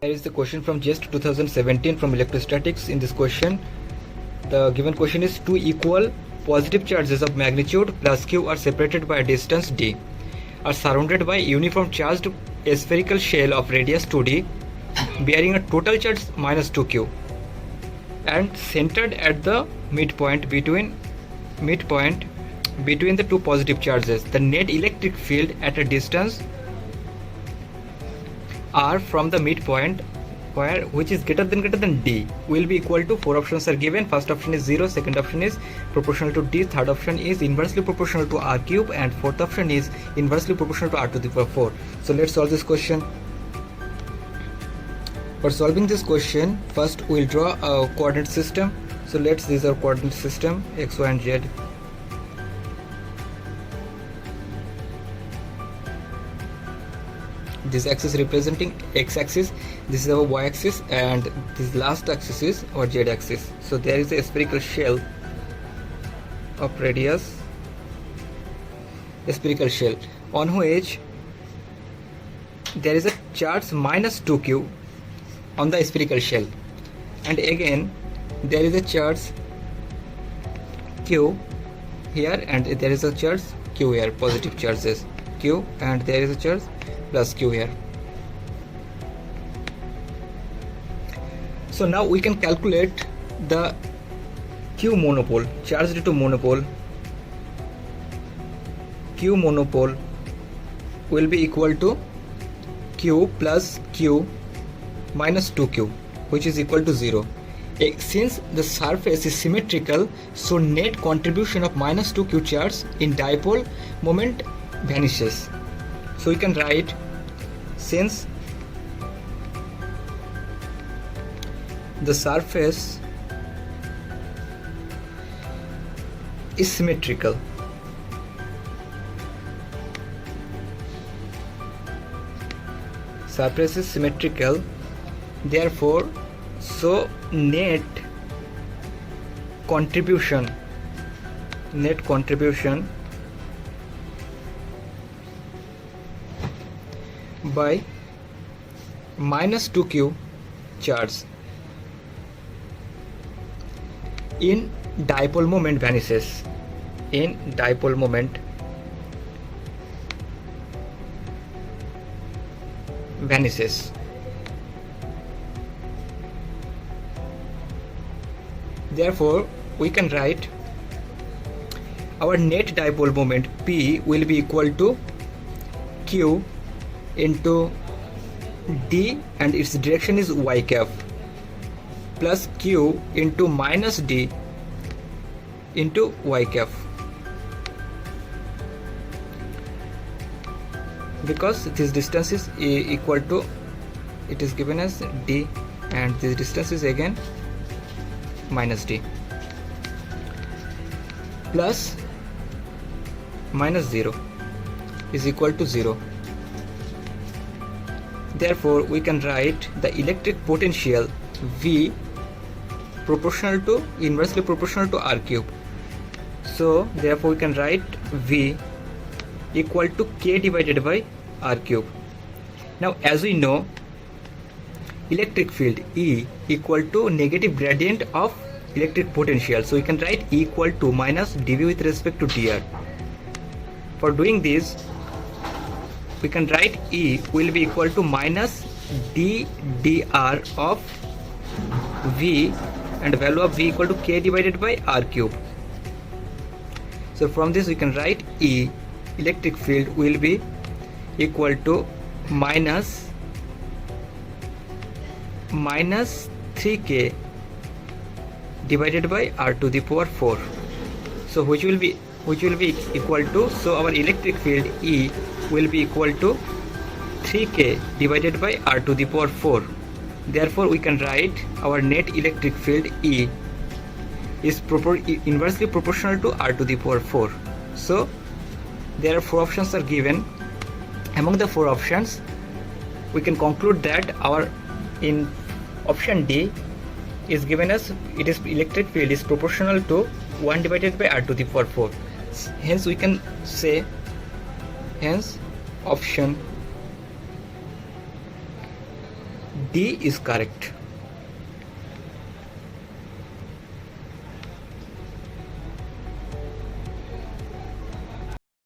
Here is the question from JEST 2017 from electrostatics. In this question, the given question is two equal positive charges of magnitude plus q are separated by a distance d, are surrounded by uniform charged spherical shell of radius 2d bearing a total charge minus 2q and centered at the midpoint between the two positive charges. The net electric field at a distance r from the midpoint which is greater than d will be equal to, four options are given. First option is 0, second option is proportional to d, third option is inversely proportional to r cube, and fourth option is inversely proportional to r to the power 4. So let's solve this question. For solving this question, first we'll draw a coordinate system. So this is our coordinate system, x, y and z. This axis representing x-axis, this is our y-axis, and this last axis is our z-axis. So there is a spherical shell of radius, a spherical shell on which there is a charge minus 2q on the spherical shell, and again there is a charge q here, and there is a charge q here, positive charges q, and there is a charge plus q here. So now we can calculate the q monopole, charge due to monopole. Q monopole will be equal to q plus q minus 2q, which is equal to 0. Since the surface is symmetrical, so net contribution of minus 2q charge in dipole moment vanishes. So we can write, since the surface is symmetrical, therefore so net contribution by minus 2q charge in dipole moment vanishes. Therefore we can write our net dipole moment P will be equal to q into d, and its direction is y cap, plus q into minus d into y cap, because this distance is equal to, it is given as d, and this distance is again minus d, plus minus 0 is equal to 0. Therefore we can write the electric potential V inversely proportional to r cube. So therefore we can write V equal to k divided by r cube. Now as we know, electric field E equal to negative gradient of electric potential, so we can write E equal to minus dV with respect to dr. For doing this, we can write E will be equal to minus d dr of V, and value of V equal to k divided by r cube. So from this we can write E electric field will be equal to minus 3k divided by r to the power 4. So which will be equal to, so our electric field E will be equal to 3k divided by r to the power 4. Therefore we can write our net electric field E is inversely proportional to r to the power 4. So there are four options are given. Among the four options, we can conclude that our in option D is given as it is electric field is proportional to 1 divided by r to the power 4. Hence we can say, option D is correct.